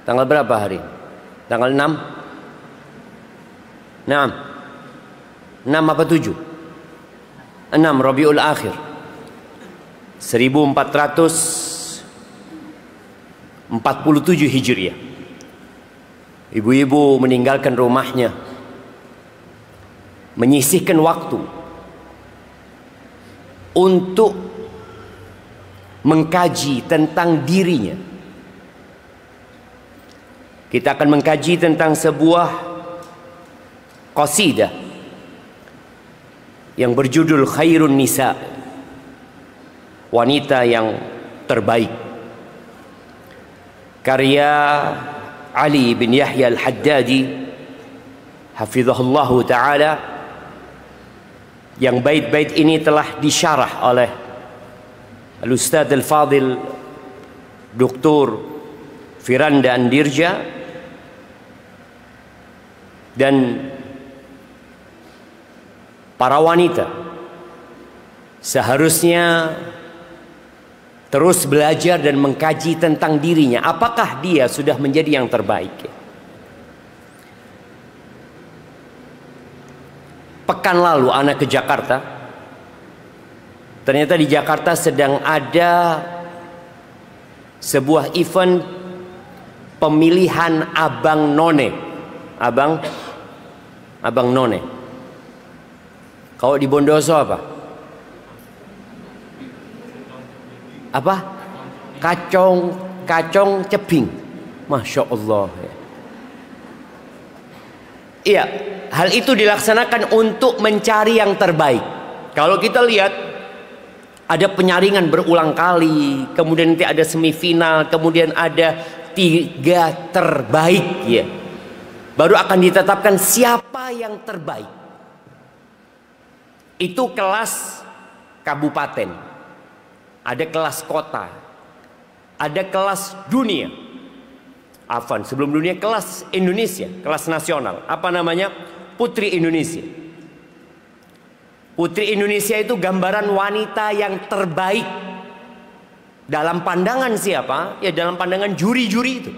Tanggal berapa hari? Tanggal 6? 6 apa 7? 6 Rabiul Akhir 1447 Hijriah. Ibu-ibu meninggalkan rumahnya, menyisihkan waktu untuk mengkaji tentang dirinya. Kita akan mengkaji tentang sebuah qasidah yang berjudul Khairun Nisa, wanita yang terbaik, karya Ali bin Yahya Al-Haddadi hafizahullahu ta'ala, yang bait-bait ini telah disyarah oleh Al-Ustadz Al-Fadil Dr. Firanda Andirja, dan para wanita seharusnya terus belajar dan mengkaji tentang dirinya. Apakah dia sudah menjadi yang terbaik? Pekan lalu anak ke Jakarta. Ternyata di Jakarta sedang ada sebuah event pemilihan abang none. Abang none. Kalau di Bondoso apa? Kacong cebing. Masya Allah. Iya, hal itu dilaksanakan untuk mencari yang terbaik. Kalau kita lihat, ada penyaringan berulang kali, kemudian nanti ada semifinal, kemudian ada 3 terbaik, ya. Baru akan ditetapkan siapa yang terbaik. Itu kelas kabupaten, ada kelas kota, ada kelas dunia. Sebelum dunia kelas Indonesia, kelas nasional. Apa namanya? Putri Indonesia. Putri Indonesia itu gambaran wanita yang terbaik dalam pandangan siapa? Ya dalam pandangan juri-juri itu.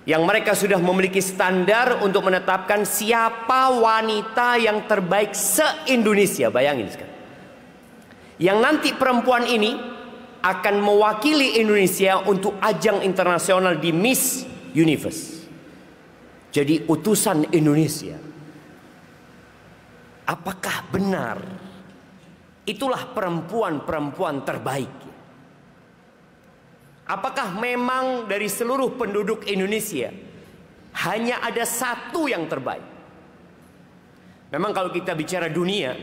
Yang mereka sudah memiliki standar untuk menetapkan siapa wanita yang terbaik se-Indonesia. Bayangin sekarang. Yang nanti perempuan ini akan mewakili Indonesia untuk ajang internasional di Miss Universe. Jadi utusan Indonesia. Apakah benar itulah perempuan-perempuan terbaik? Apakah memang dari seluruh penduduk Indonesia hanya ada satu yang terbaik? Memang kalau kita bicara dunia,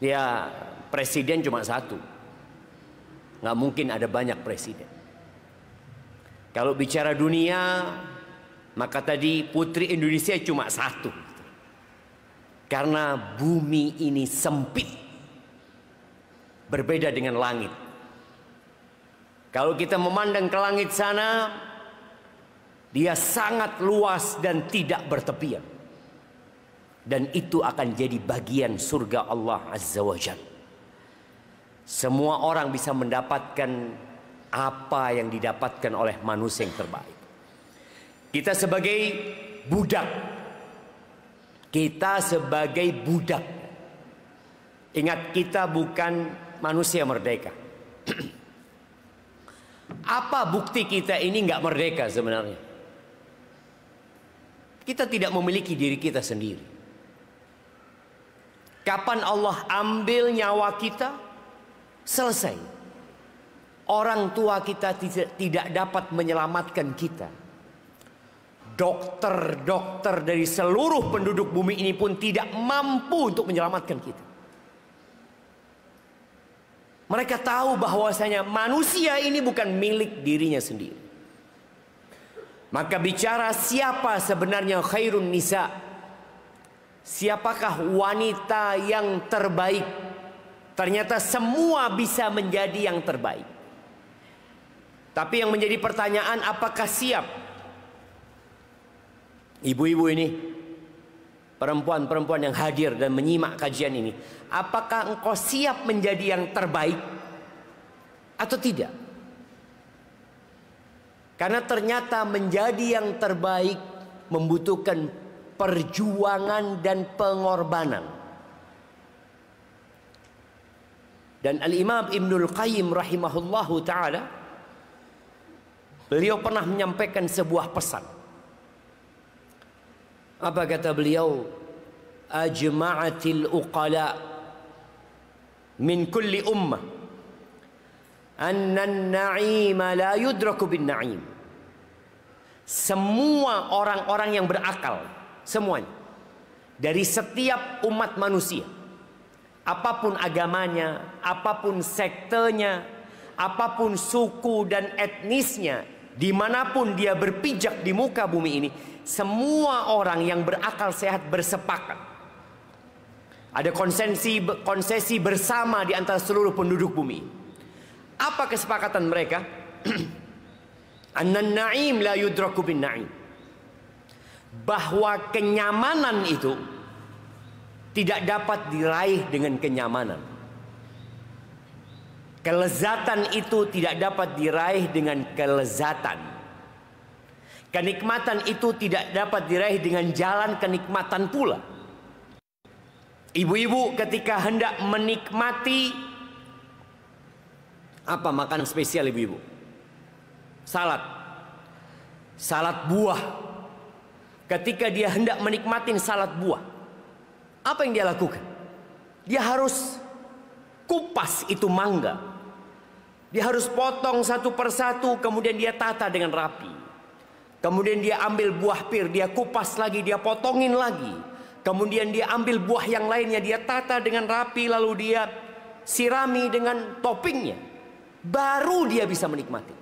ya presiden cuma satu. Nggak mungkin ada banyak presiden. Kalau bicara dunia, maka tadi putri Indonesia cuma satu. Karena bumi ini sempit, berbeda dengan langit. Kalau kita memandang ke langit sana, dia sangat luas dan tidak bertepian. Dan itu akan jadi bagian surga Allah Azza wa Jalla. Semua orang bisa mendapatkan apa yang didapatkan oleh manusia yang terbaik. Kita sebagai budak. Ingat, kita bukan manusia merdeka. Apa bukti kita ini nggak merdeka sebenarnya? Kita tidak memiliki diri kita sendiri. Kapan Allah ambil nyawa kita, selesai. Orang tua kita tidak dapat menyelamatkan kita. Dokter-dokter dari seluruh penduduk bumi ini pun tidak mampu untuk menyelamatkan kita. Mereka tahu bahwasanya manusia ini bukan milik dirinya sendiri. Maka bicara siapa sebenarnya khairun nisa, siapakah wanita yang terbaik? Ternyata semua bisa menjadi yang terbaik. Tapi yang menjadi pertanyaan, apakah siap ibu-ibu ini, perempuan-perempuan yang hadir dan menyimak kajian ini, apakah engkau siap menjadi yang terbaik? atau tidak? Karena ternyata menjadi yang terbaik membutuhkan perjuangan dan pengorbanan. Dan Al-Imam Ibnul Qayyim rahimahullahu ta'ala, beliau pernah menyampaikan sebuah pesan. Apa kata beliau? Ajma'atil uqala min kulli ummah anna an-na'ima la yudraku bin na'im. Semua orang-orang yang berakal, semuanya, dari setiap umat manusia, apapun agamanya, apapun sektenya, apapun suku dan etnisnya, dimanapun dia berpijak di muka bumi ini, semua orang yang berakal sehat bersepakat. Ada konsesi bersama di antara seluruh penduduk bumi. Apa kesepakatan mereka? Annan na'im la yudraku bin na'im. Bahwa kenyamanan itu tidak dapat diraih dengan kenyamanan. Kelezatan itu tidak dapat diraih dengan kelezatan. Kenikmatan itu tidak dapat diraih dengan jalan kenikmatan pula. Ibu-ibu ketika hendak menikmati apa makanan spesial ibu-ibu? Salad buah. Ketika dia hendak menikmati salad buah, apa yang dia lakukan? Dia harus kupas itu mangga. Dia harus potong satu persatu, kemudian dia tata dengan rapi. Kemudian dia ambil buah pir, dia kupas lagi, dia potongin lagi. Kemudian dia ambil buah yang lainnya, dia tata dengan rapi, lalu dia sirami dengan toppingnya. Baru dia bisa menikmati.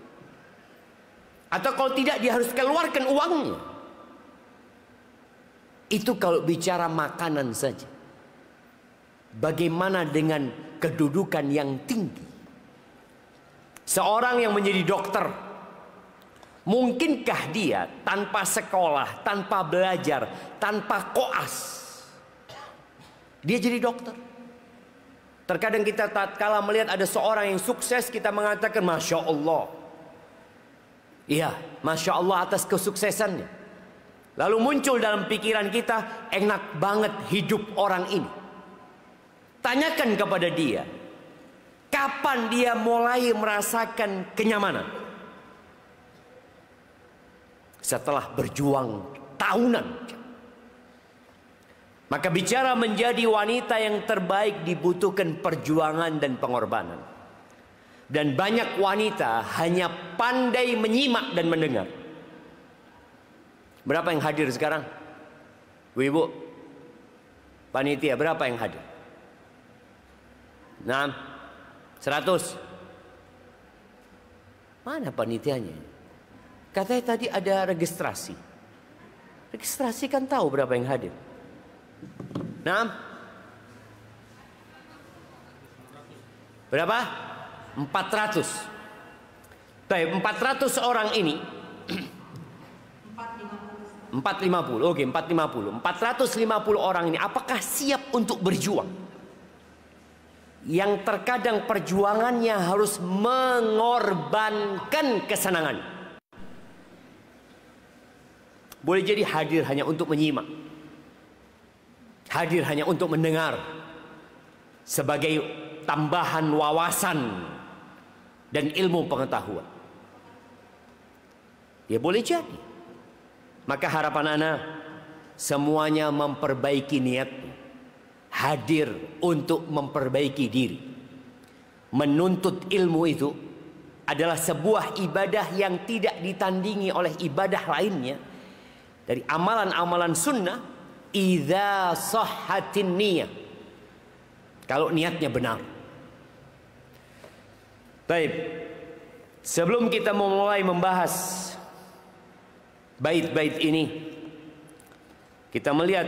Atau kalau tidak, dia harus keluarkan uangnya. Itu kalau bicara makanan saja. Bagaimana dengan kedudukan yang tinggi? Seorang yang menjadi dokter, mungkinkah dia tanpa sekolah, tanpa belajar, tanpa koas, dia jadi dokter? Terkadang kita tatkala melihat ada seorang yang sukses, kita mengatakan Masya Allah. Iya, Masya Allah atas kesuksesannya. Lalu muncul dalam pikiran kita, enak banget hidup orang ini. Tanyakan kepada dia, kapan dia mulai merasakan kenyamanan? Setelah berjuang tahunan. Maka bicara menjadi wanita yang terbaik dibutuhkan perjuangan dan pengorbanan. Dan banyak wanita hanya pandai menyimak dan mendengar. Berapa yang hadir sekarang? Ibu, panitia berapa yang hadir? 6, 100. Mana panitianya? Katanya tadi ada registrasi. Registrasi kan tahu berapa yang hadir. 6. Berapa? 400. Baik, 400 orang ini 450. Oke, 450. 450 orang ini apakah siap untuk berjuang? Yang terkadang perjuangannya harus mengorbankan kesenangan. Boleh jadi hadir hanya untuk menyimak, hadir hanya untuk mendengar, sebagai tambahan wawasan dan ilmu pengetahuan. Ya boleh jadi. Maka harapan anak semuanya memperbaiki niatnya, hadir untuk memperbaiki diri. Menuntut ilmu itu adalah sebuah ibadah yang tidak ditandingi oleh ibadah lainnya. Dari amalan-amalan sunnah, idza sahhatin niyah, kalau niatnya benar. Baik, sebelum kita memulai membahas bait-bait ini, kita melihat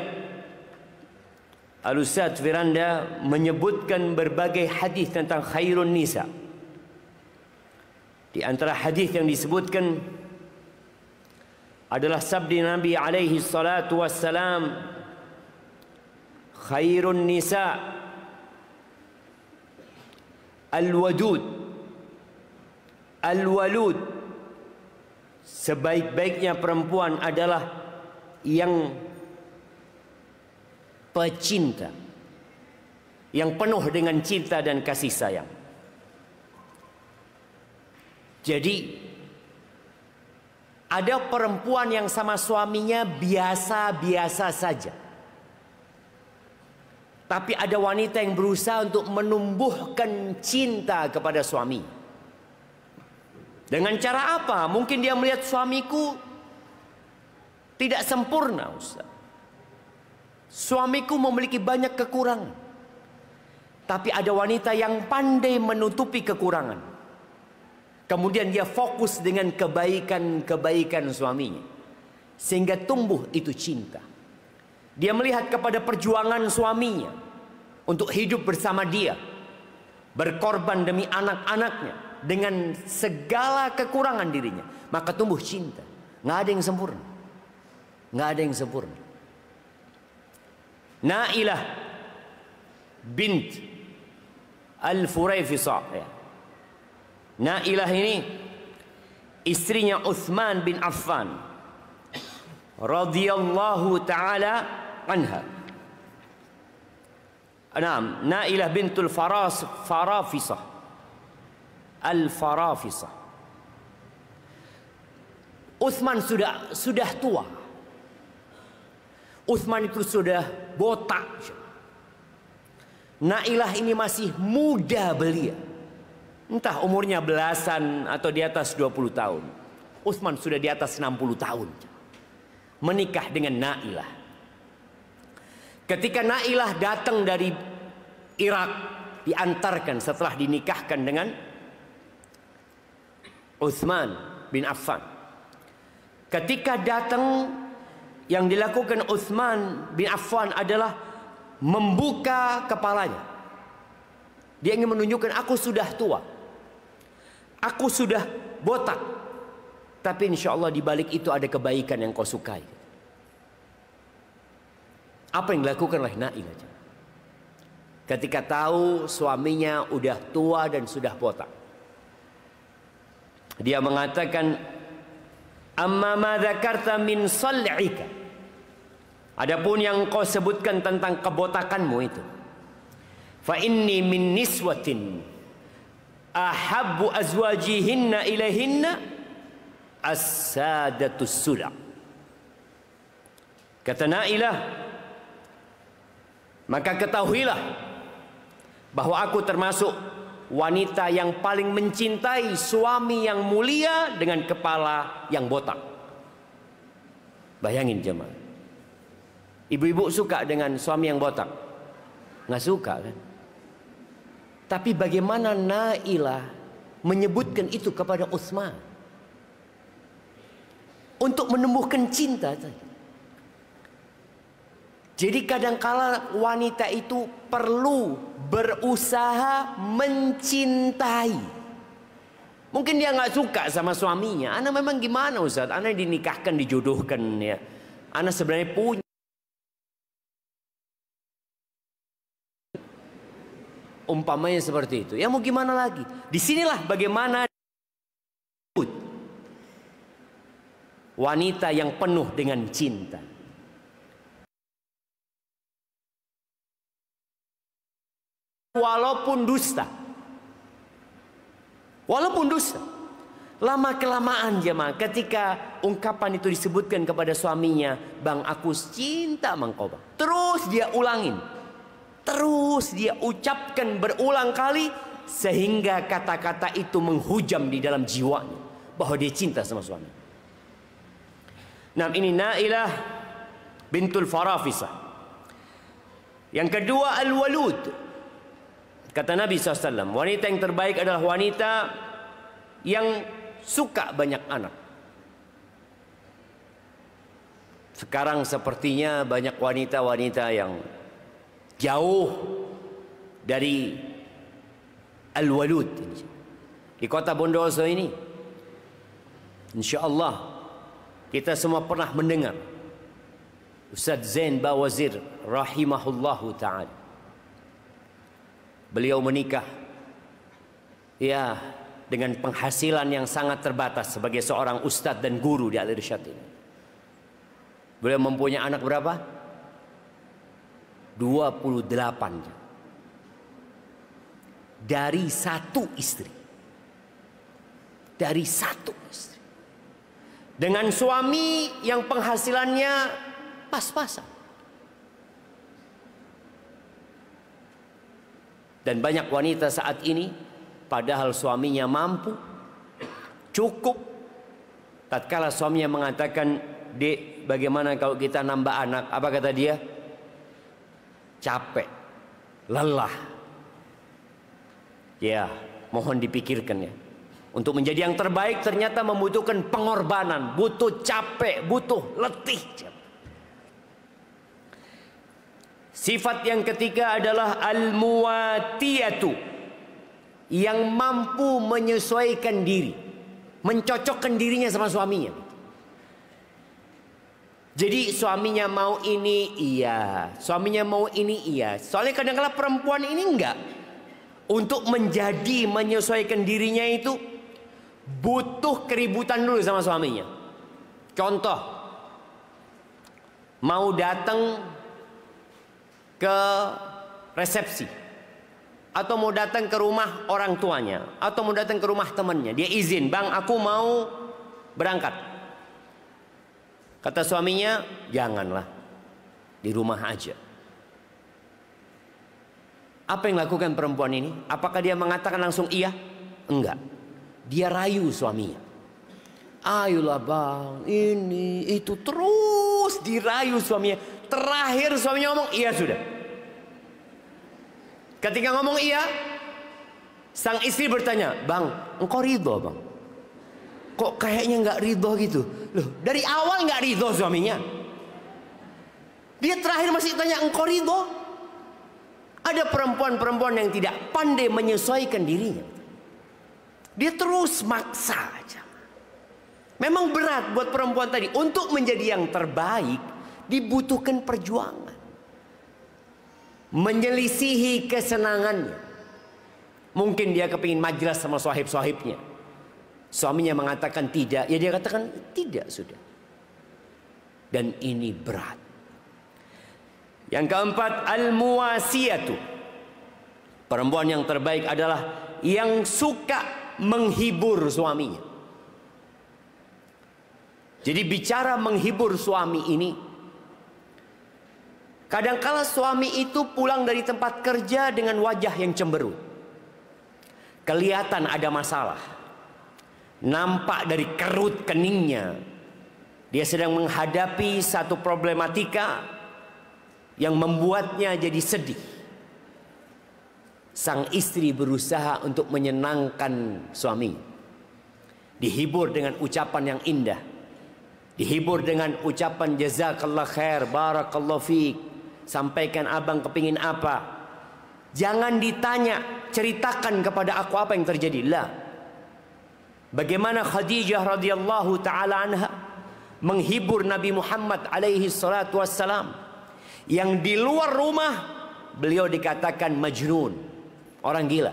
Al-Ustadz Firanda menyebutkan berbagai hadis tentang khairun nisa. Di antara hadis yang disebutkan adalah sabda Nabi alaihi salatu wassalam, khairun nisa al-wadud Al-walud, sebaik-baiknya perempuan adalah yang pecinta, yang penuh dengan cinta dan kasih sayang. Jadi ada perempuan yang sama suaminya biasa-biasa saja, tapi ada wanita yang berusaha untuk menumbuhkan cinta kepada suami. Dengan cara apa? Mungkin dia melihat suamiku tidak sempurna, Ustaz. Suamiku memiliki banyak kekurangan, tapi ada wanita yang pandai menutupi kekurangan. Kemudian dia fokus dengan kebaikan-kebaikan suaminya, sehingga tumbuh itu cinta. Dia melihat kepada perjuangan suaminya untuk hidup bersama dia, berkorban demi anak-anaknya dengan segala kekurangan dirinya, maka tumbuh cinta. Nggak ada yang sempurna, nggak ada yang sempurna. Nailah bint Al-Furaifisah, ya. Nailah ini istrinya Utsman bin Affan radhiyallahu taala anha. Naam, Nailah bintul Farafisah Al-Farafisah. Utsman sudah tua. Utsman itu sudah botak. Nailah ini masih muda belia. Entah umurnya belasan atau di atas 20 tahun. Utsman sudah di atas 60 tahun. Menikah dengan Nailah. Ketika Nailah datang dari Irak, diantarkan setelah dinikahkan dengan Utsman bin Affan. Ketika datang, yang dilakukan Utsman bin Affan adalah membuka kepalanya. Dia ingin menunjukkan, aku sudah tua, aku sudah botak, tapi insya Allah di balik itu ada kebaikan yang kau sukai. Apa yang dilakukan oleh Nailah ketika tahu suaminya udah tua dan sudah botak? Dia mengatakan, amma ma dzakarta min sal'ika, adapun yang kau sebutkan tentang kebotakanmu itu, fa inni min niswatin ahabbu azwajihinna ilaihinna as-sadatus sula. Kata Nailah, maka ketahuilah bahwa aku termasuk wanita yang paling mencintai suami yang mulia dengan kepala yang botak. Bayangin jemaah, ibu-ibu suka dengan suami yang botak? Nggak suka kan? Tapi bagaimana Nailah menyebutkan itu kepada Utsman untuk menumbuhkan cinta tadi. Jadi kadangkala wanita itu perlu berusaha mencintai. Mungkin dia nggak suka sama suaminya. Ana memang gimana Ustaz? Ana dinikahkan, dijodohkan ya. Ana sebenarnya punya. Umpamanya seperti itu. Ya mau gimana lagi? Disinilah bagaimana wanita yang penuh dengan cinta. Walaupun dusta, lama kelamaan jemaah, ketika ungkapan itu disebutkan kepada suaminya, bang aku cinta engkau bang, terus dia ulangin, terus dia ucapkan berulang kali, sehingga kata-kata itu menghujam di dalam jiwanya bahwa dia cinta sama suami. Nah, ini Nailah bintul Farafisah. Yang kedua Al-Walud. Kata Nabi SAW, wanita yang terbaik adalah wanita yang suka banyak anak. Sekarang sepertinya banyak wanita-wanita yang jauh dari Al-Walud. Di kota Bondowoso ini, insya Allah kita semua pernah mendengar Ustaz Zain Bawazir rahimahullahu ta'ala. Beliau menikah ya dengan penghasilan yang sangat terbatas sebagai seorang ustadz dan guru di Al-Irsyad ini. Beliau mempunyai anak berapa? 28 dari satu istri. Dari satu istri. Dengan suami yang penghasilannya pas-pasan. Dan banyak wanita saat ini padahal suaminya mampu, cukup, tatkala suaminya mengatakan, "Dek, bagaimana kalau kita nambah anak?" Apa kata dia? Capek, lelah. Ya, mohon dipikirkan ya. Untuk menjadi yang terbaik ternyata membutuhkan pengorbanan, butuh capek, butuh letih. Sifat yang ketiga adalah al-muwatiyatu, yang mampu menyesuaikan diri, mencocokkan dirinya sama suaminya. Jadi suaminya mau ini iya, suaminya mau ini iya. Soalnya kadang-kadang perempuan ini enggak. Untuk menjadi menyesuaikan dirinya itu butuh keributan dulu sama suaminya. Contoh, mau datang ke resepsi, atau mau datang ke rumah orang tuanya, atau mau datang ke rumah temannya, dia izin, "Bang, aku mau berangkat." Kata suaminya, "Janganlah, di rumah aja." Apa yang lakukan perempuan ini? Apakah dia mengatakan langsung iya? Enggak. Dia rayu suaminya. "Ayolah bang, ini itu," terus dirayu suaminya. Terakhir suaminya ngomong iya sudah. Ketika ngomong iya, sang istri bertanya, "Bang, engkau ridho bang? Kok kayaknya nggak ridho gitu?" Loh, dari awal nggak ridho suaminya. Dia terakhir masih tanya, "Engkau ridho?" Ada perempuan-perempuan yang tidak pandai menyesuaikan dirinya. Dia terus maksa aja. Memang berat buat perempuan tadi. Untuk menjadi yang terbaik dibutuhkan perjuangan. Menyelisihi kesenangannya. Mungkin dia kepingin majlis sama sahib-sahibnya. Suaminya mengatakan tidak, ya dia katakan tidak sudah. Dan ini berat. Yang keempat, al-muwasiyatu. Perempuan yang terbaik adalah yang suka menghibur suaminya. Jadi bicara menghibur suami ini, kadangkala suami itu pulang dari tempat kerja dengan wajah yang cemberut. Kelihatan ada masalah. Nampak dari kerut keningnya, dia sedang menghadapi satu problematika yang membuatnya jadi sedih. Sang istri berusaha untuk menyenangkan suami. Dihibur dengan ucapan yang indah. Dihibur dengan ucapan jazakallah khair, barakallah fiik. Sampaikan abang kepingin apa. Jangan ditanya, ceritakan kepada aku apa yang terjadi. Lah. Bagaimana Khadijah radhiyallahu taala anha menghibur Nabi Muhammad alaihi salatu wassalam. Yang di luar rumah beliau dikatakan majnun, orang gila,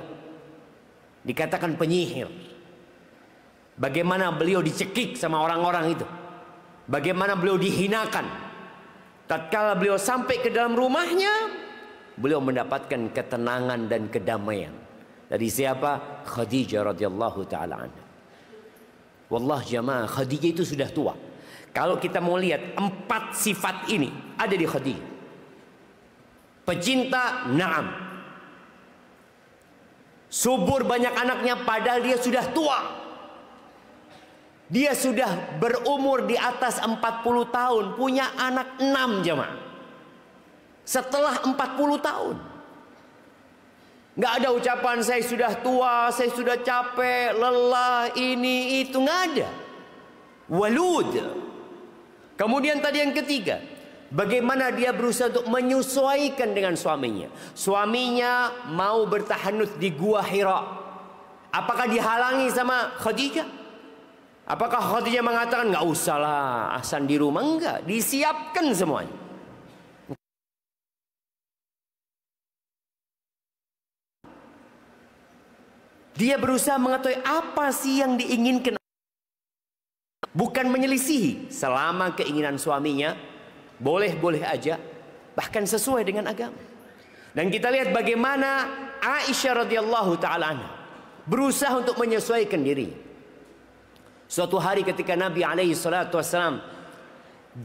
dikatakan penyihir. Bagaimana beliau dicekik sama orang-orang itu, bagaimana beliau dihinakan. Tatkala beliau sampai ke dalam rumahnya, beliau mendapatkan ketenangan dan kedamaian dari siapa? Khadijah radhiyallahu taala anha. Wallah jamaah, Khadijah itu sudah tua. Kalau kita mau lihat 4 sifat ini ada di Khadijah. Pecinta, na'am. Subur banyak anaknya padahal dia sudah tua. Dia sudah berumur di atas 40 tahun, punya anak 6 jemaah. Setelah 40 tahun. Nggak ada ucapan saya sudah tua, saya sudah capek, lelah, ini itu, nggak ada. Walud. Kemudian tadi yang ketiga, bagaimana dia berusaha untuk menyesuaikan dengan suaminya. Suaminya mau bertahanut di Gua Hira. Apakah dihalangi sama Khadijah? Apakah Khadijah mengatakan nggak usah lah, asan di rumah? Enggak, disiapkan semuanya. Dia berusaha mengetahui apa sih yang diinginkan. Bukan menyelisihi. Selama keinginan suaminya boleh-boleh aja, bahkan sesuai dengan agama. Dan kita lihat bagaimana Aisyah radhiyallahu taala anha berusaha untuk menyesuaikan diri. Suatu hari ketika Nabi alaihi salatu wassalam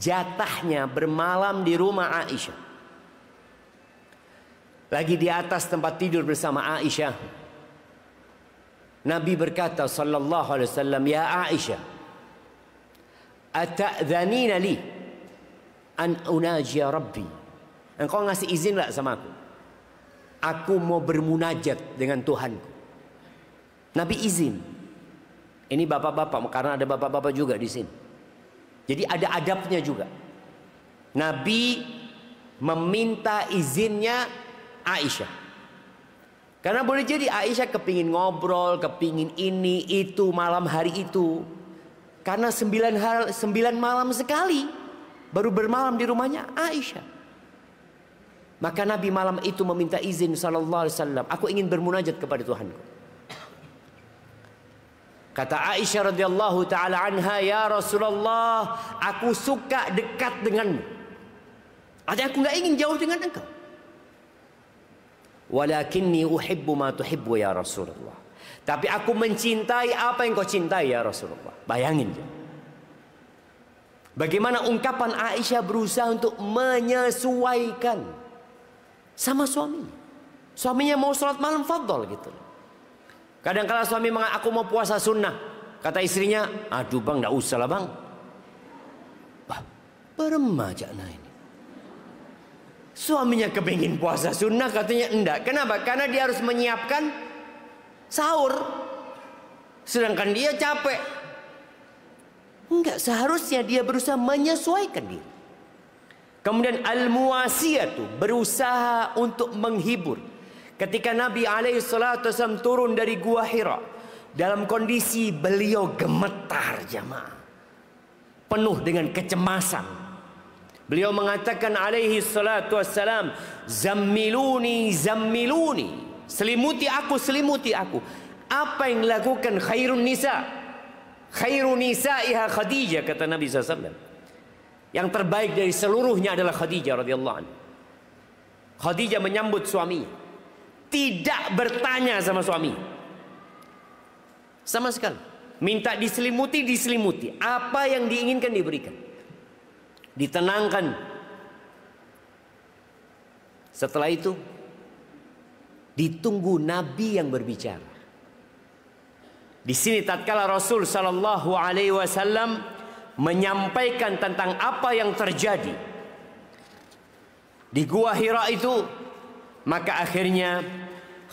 jatahnya bermalam di rumah Aisyah, lagi di atas tempat tidur bersama Aisyah, Nabi berkata sallallahu alaihi wasallam, "Ya Aisyah, ata'dhanina li an unajiya Rabbi?" Engkau ngasih izin lah sama aku. Aku mau bermunajat dengan Tuhanku. Nabi izin. Ini bapak-bapak, karena ada bapak-bapak juga di sini. Jadi ada adabnya juga. Nabi meminta izinnya Aisyah. Karena boleh jadi Aisyah kepingin ngobrol, kepingin ini, itu, malam hari itu. Karena 9 malam sekali baru bermalam di rumahnya Aisyah. Maka Nabi malam itu meminta izin sallallahu alaihi wasallam, aku ingin bermunajat kepada Tuhanku. Kata Aisyah radhiyallahu taala anha, "Ya Rasulullah, aku suka dekat denganmu. Artinya aku nggak ingin jauh dengan engkau. Walakinni uhibbu ma tuhibbu ya Rasulullah. Tapi aku mencintai apa yang kau cintai ya Rasulullah." Bayangin ya. Bagaimana ungkapan Aisyah berusaha untuk menyesuaikan sama suaminya. Suaminya mau sholat malam, fadol gitu. Kadang-kala suami mengatakan, "Aku mau puasa sunnah." Kata istrinya, "Aduh bang, gak usah lah bang." Wah, beremaja nah ini. Suaminya kepingin puasa sunnah, katanya enggak. Kenapa? Karena dia harus menyiapkan sahur. Sedangkan dia capek. Enggak, seharusnya dia berusaha menyesuaikan diri. Kemudian al-muwasiyatu, berusaha untuk menghibur. Ketika Nabi SAW turun dari Gua Hira, dalam kondisi beliau gemetar jamaah, penuh dengan kecemasan. Beliau mengatakan SAW, "Zammiluni, zammiluni." Selimuti aku, selimuti aku. Apa yang dilakukan khairun nisa? Khairun nisa'iha Khadijah, kata Nabi SAW. Yang terbaik dari seluruhnya adalah Khadijah radhiyallahu anha. Khadijah menyambut suaminya, tidak bertanya sama suami sama sekali. Minta diselimuti, diselimuti. Apa yang diinginkan diberikan, ditenangkan. Setelah itu ditunggu Nabi yang berbicara. Di sini tatkala Rasul sallallahu alaihi wasallam menyampaikan tentang apa yang terjadi di Gua Hira itu, maka akhirnya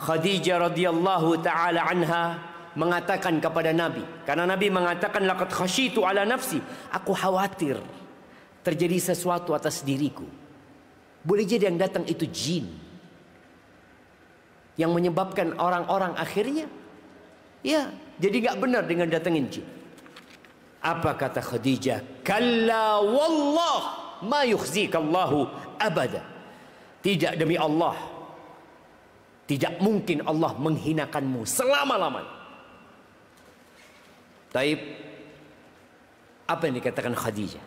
Khadijah radhiyallahu taala anha mengatakan kepada Nabi, karena Nabi mengatakan, "Laqad khasyitu ala nafsi." Aku khawatir terjadi sesuatu atas diriku. Boleh jadi yang datang itu jin yang menyebabkan orang-orang akhirnya ya jadi nggak benar dengan datangin jin. Apa kata Khadijah? "Kalla wallah ma yukhzikallahu abada." Tidak, demi Allah, tidak mungkin Allah menghinakanmu selama-lamanya. Taib, apa yang dikatakan Khadijah?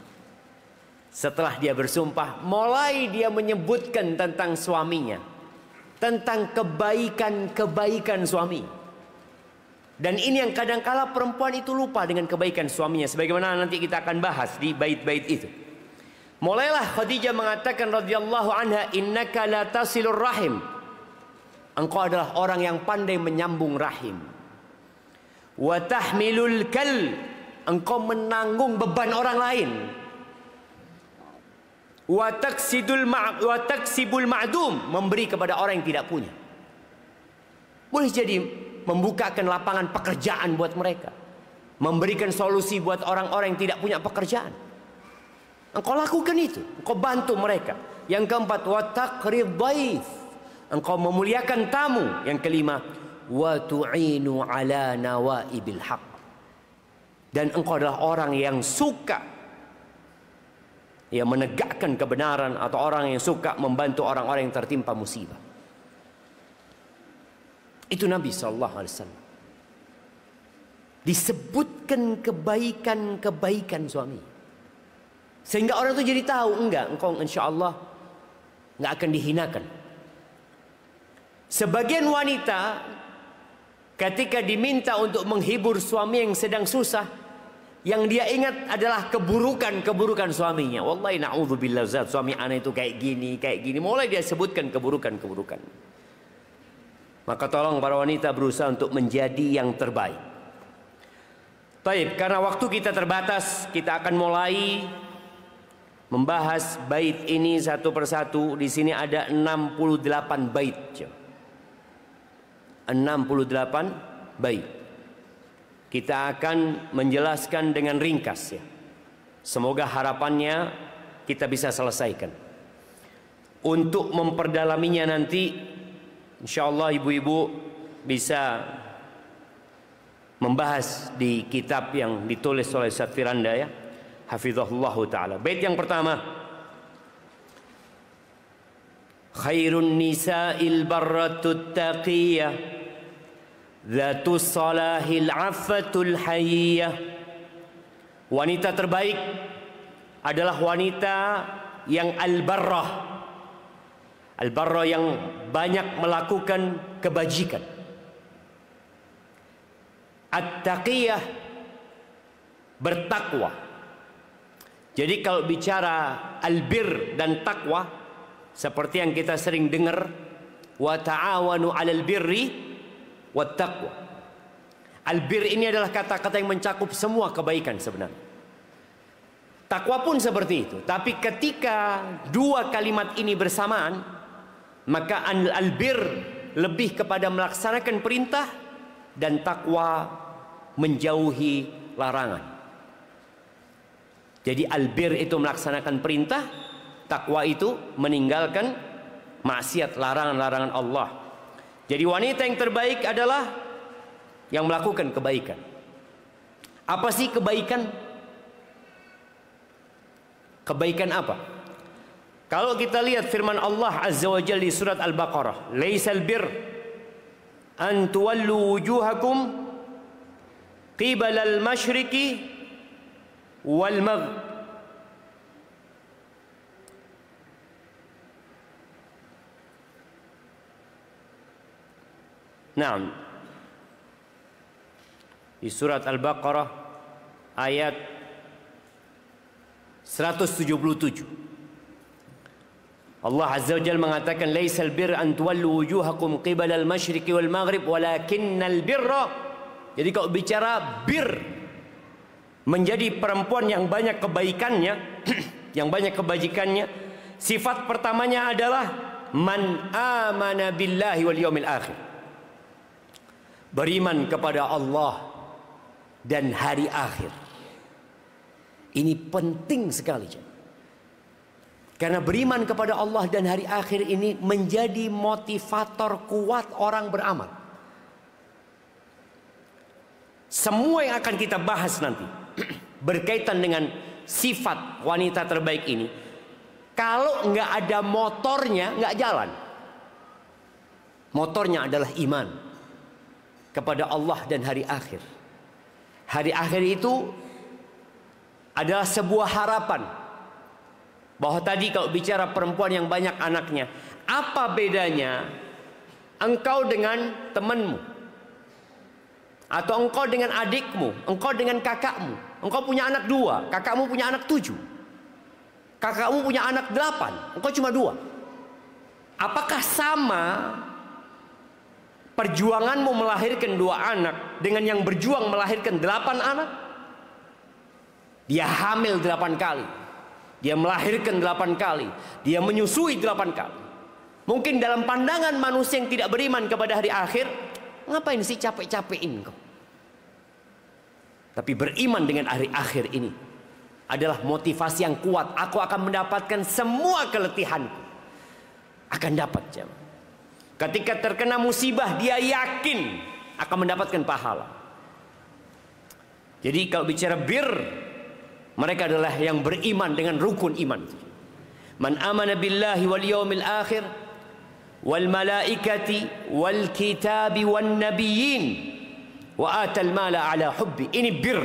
Setelah dia bersumpah, mulai dia menyebutkan tentang suaminya, tentang kebaikan-kebaikan suami. Dan ini yang kadangkala perempuan itu lupa dengan kebaikan suaminya, sebagaimana nanti kita akan bahas di bait-bait itu. Mulailah Khadijah mengatakan radhiyallahu anha, "Innaka la tasilur rahim." Engkau adalah orang yang pandai menyambung rahim. Wa tahmilul kal. Engkau menanggung beban orang lain. Wa taksibul ma'dum. Memberi kepada orang yang tidak punya. Boleh jadi membukakan lapangan pekerjaan buat mereka, memberikan solusi buat orang-orang yang tidak punya pekerjaan. Engkau lakukan itu, engkau bantu mereka. Yang keempat, wa taqrid dhaif. Engkau memuliakan tamu. Yang kelima, wa tu'inu ala nawaibil haq. Dan engkau adalah orang yang suka menegakkan kebenaran, atau orang yang suka membantu orang-orang yang tertimpa musibah. Itu Nabi SAW. disebutkan kebaikan-kebaikan suami. Sehingga orang itu jadi tahu, enggak, engkau insya Allah enggak akan dihinakan. Sebagian wanita ketika diminta untuk menghibur suami yang sedang susah, yang dia ingat adalah keburukan-keburukan suaminya. Wallahi na'udzubillah, Zat, suami ana itu kayak gini. Mulai dia sebutkan keburukan-keburukan. Maka tolong para wanita berusaha untuk menjadi yang terbaik. Baik, karena waktu kita terbatas, kita akan mulai membahas bait ini satu persatu. Di sini ada 68 bait. 68 bait. Kita akan menjelaskan dengan ringkas ya. Semoga harapannya kita bisa selesaikan. Untuk memperdalaminya nanti, insya Allah ibu-ibu bisa membahas di kitab yang ditulis oleh Ustaz Firanda ya, hafizahullah taala. Bait yang pertama, khairun nisa'il barratut taqiyah Zatus salahil affatul hayyah. Wanita terbaik adalah wanita yang al-barrah. Al-barrah yang banyak melakukan kebajikan. At-taqiyah, bertakwa. Jadi kalau bicara albir dan takwa, seperti yang kita sering dengar, wa ta'awanu 'alal birri wat taqwa. Albir ini adalah kata-kata yang mencakup semua kebaikan sebenarnya. Takwa pun seperti itu. Tapi ketika dua kalimat ini bersamaan, maka albir lebih kepada melaksanakan perintah dan takwa menjauhi larangan. Jadi albir itu melaksanakan perintah, takwa itu meninggalkan maksiat, larangan-larangan Allah. Jadi wanita yang terbaik adalah yang melakukan kebaikan. Apa sih kebaikan? Kebaikan apa? Kalau kita lihat firman Allah Azza wa Jalla di surat Al-Baqarah, "Laisal bir an tuwallu wujuhakum qibala al-masyriqi wal maghrib." Naam. Di surat Al-Baqarah ayat 177. Allah Azza wa Jalla mengatakan, "Laisal bir an tuwallu wujuhakum qibala al-masyriqi wal maghrib walakinnal birra." Jadi kalau bicara bir, menjadi perempuan yang banyak kebaikannya, yang banyak kebajikannya, sifat pertamanya adalah man amana billahi wal yaumil akhir. Beriman kepada Allah dan hari akhir. Ini penting sekali. Karena beriman kepada Allah dan hari akhir ini menjadi motivator kuat orang beramal. Semua yang akan kita bahas nanti berkaitan dengan sifat wanita terbaik ini, kalau nggak ada motornya nggak jalan. Motornya adalah iman kepada Allah dan hari akhir. Hari akhir itu adalah sebuah harapan. Bahwa tadi kalau bicara perempuan yang banyak anaknya, apa bedanya engkau dengan temanmu? Atau engkau dengan adikmu? Engkau dengan kakakmu? Engkau punya anak 2, kakakmu punya anak 7. Kakakmu punya anak 8, engkau cuma 2. Apakah sama perjuanganmu melahirkan 2 anak dengan yang berjuang melahirkan 8 anak? Dia hamil 8 kali. Dia melahirkan 8 kali. Dia menyusui 8 kali. Mungkin dalam pandangan manusia yang tidak beriman kepada hari akhir, ngapain sih capek-capekin kau? Tapi beriman dengan hari akhir ini adalah motivasi yang kuat. Aku akan mendapatkan semua keletihanku. Akan dapat jemaah. Ketika terkena musibah, dia yakin akan mendapatkan pahala. Jadi kalau bicara bir, mereka adalah yang beriman dengan rukun iman. Man amana billahi wal yaumil akhir wal malaikati wal kitabi wan nabiyyin wa atal mala ala hubbi. Ini bir.